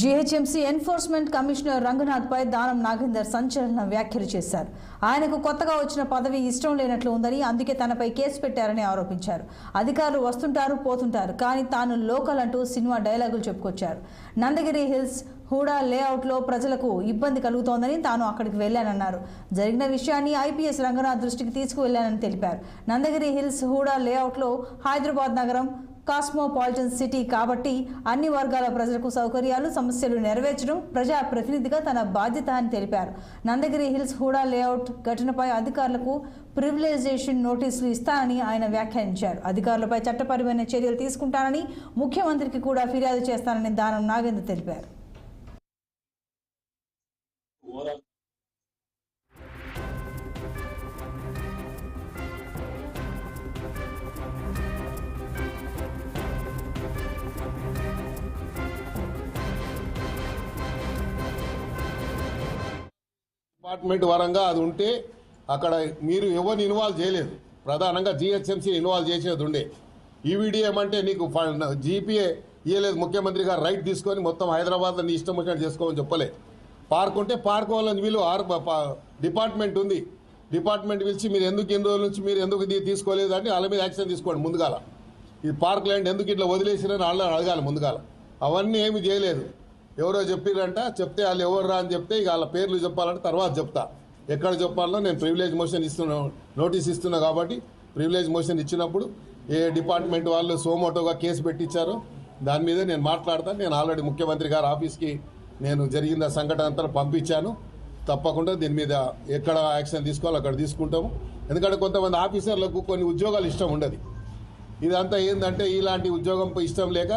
GHMC enforcement commissioner Ranganath పై దానం నాగేందర్ సంచలన వ్యాఖ్యలు చేశారు. ఆయనకు కొత్తగా వచ్చిన పదవి ఇష్టం లేనట్లు ఉందని, అందుకే తనపై కేసు పెట్టారని ఆరోపించారు. అధికారులు వస్తుంటారు పోతుంటారు, కానీ తాను లోకల్ అంటూ సినిమా డైలాగులు చెప్పుకొచ్చారు. నందగిరి హిల్స్ హూడా లేఅవుట్లో ప్రజలకు ఇబ్బంది కలుగుతోందని తాను అక్కడికి వెళ్లానన్నారు. జరిగిన విషయాన్ని ఐపీఎస్ రంగనాథ్ దృష్టికి తీసుకువెళ్లానని తెలిపారు. నందగిరి హిల్స్ హూడా లేఅవుట్లో హైదరాబాద్ నగరం కాస్మోపాలిటన్ సిటీ కాబట్టి అన్ని వర్గాల ప్రజలకు సౌకర్యాలు, సమస్యలు నెరవేర్చడం ప్రజా ప్రతినిధిగా తన బాధ్యత అని తెలిపారు. నందగిరి హిల్స్ హూడా లేఅవుట్ ఘటనపై అధికారులకు ప్రివిలైజేషన్ నోటీసులు ఇస్తానని ఆయన వ్యాఖ్యానించారు. అధికారులపై చట్టపరమైన చర్యలు తీసుకుంటానని, ముఖ్యమంత్రికి కూడా ఫిర్యాదు చేస్తానని దానం నాగేందర్ తెలిపారు. డిపార్ట్మెంట్ వరంగా అది ఉంటే అక్కడ మీరు ఎవరిని ఇన్వాల్వ్ చేయలేదు. ప్రధానంగా జీహెచ్ఎంసీ ఇన్వాల్వ్ చేసేది ఉండే. ఈవీడీ ఏమంటే నీకు జీపీఏ ఇవ్వలేదు, ముఖ్యమంత్రి గారు రైట్ తీసుకొని మొత్తం హైదరాబాద్లో నీ ఇష్టం వచ్చినట్టు చేసుకోమని చెప్పలే. పార్క్ ఉంటే పార్క్ వాళ్ళని వీళ్ళు డిపార్ట్మెంట్ ఉంది, డిపార్ట్మెంట్ పిలిచి మీరు ఎందుకు ఎన్ని రోజుల నుంచి మీరు ఎందుకు తీసుకోలేదు అంటే వాళ్ళ మీద యాక్షన్ తీసుకోండి. ముందుగాల ఈ పార్క్ ల్యాండ్ ఎందుకు ఇట్లా వదిలేసిరని వాళ్ళని అడగాలి ముందుగాల. అవన్నీ ఏమి చేయలేదు. ఎవరో చెప్పిరంట, చెప్తే వాళ్ళు ఎవరు రా అని చెప్తే ఇక వాళ్ళ పేర్లు చెప్పాలంటే తర్వాత చెప్తా. ఎక్కడ చెప్పాలో నేను ప్రివిలేజ్ మోషన్ నోటీస్ ఇస్తున్నా కాబట్టి ప్రివిలేజ్ మోషన్ ఇచ్చినప్పుడు ఏ డిపార్ట్మెంట్ వాళ్ళు సోమోటోగా కేసు పెట్టించారో దాని మీద నేను మాట్లాడతాను. నేను ఆల్రెడీ ముఖ్యమంత్రి గారి ఆఫీస్కి నేను జరిగిన సంఘటన అంతా పంపించాను. తప్పకుండా దీని మీద ఎక్కడ యాక్షన్ తీసుకోవాలో అక్కడ తీసుకుంటాము. ఎందుకంటే కొంతమంది ఆఫీసర్లకు కొన్ని ఉద్యోగాలు ఇష్టం ఉండదు. ఇదంతా ఏంటంటే ఇలాంటి ఉద్యోగం ఇష్టం లేక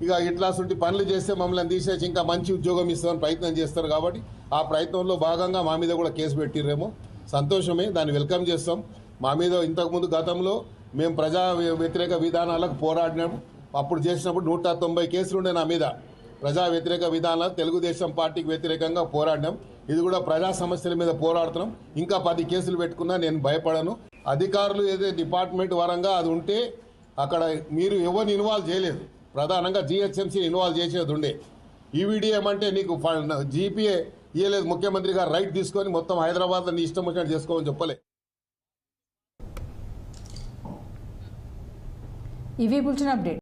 ఇక ఇట్లాంటి పనులు చేస్తే మమ్మల్ని తీసేసి ఇంకా మంచి ఉద్యోగం ఇస్తామని ప్రయత్నం చేస్తారు. కాబట్టి ఆ ప్రయత్నంలో భాగంగా మా మీద కూడా కేసు పెట్టిర్రేమో, సంతోషమే, దాన్ని వెల్కమ్ చేస్తాం. మా మీద ఇంతకుముందు గతంలో మేము ప్రజా వ్యతిరేక విధానాలకు పోరాడినాము. అప్పుడు చేసినప్పుడు 190 కేసులు ఉండే నా మీద. ప్రజా వ్యతిరేక విధానాలు తెలుగుదేశం పార్టీకి వ్యతిరేకంగా పోరాడినాం. ఇది కూడా ప్రజా సమస్యల మీద పోరాడుతున్నాం. ఇంకా 10 కేసులు పెట్టుకున్నా నేను భయపడను. అధికారులు ఏదైతే డిపార్ట్మెంట్ వరంగా అది ఉంటే అక్కడ మీరు ఎవరిని ఇన్వాల్వ్ చేయలేదు. ప్రధానంగా జీహెచ్ఎంసీ ఇన్వాల్వ్ చేసేది ఉండే. ఈవీడీ ఏమంటే నీకు జీపీఏ ఇవ్వలేదు, ముఖ్యమంత్రి గారు రైట్ తీసుకొని మొత్తం హైదరాబాద్లో నీ ఇష్టం వచ్చినట్టు చేసుకోమని చెప్పలే. ఇవి బులెటిన్ అప్డేట్.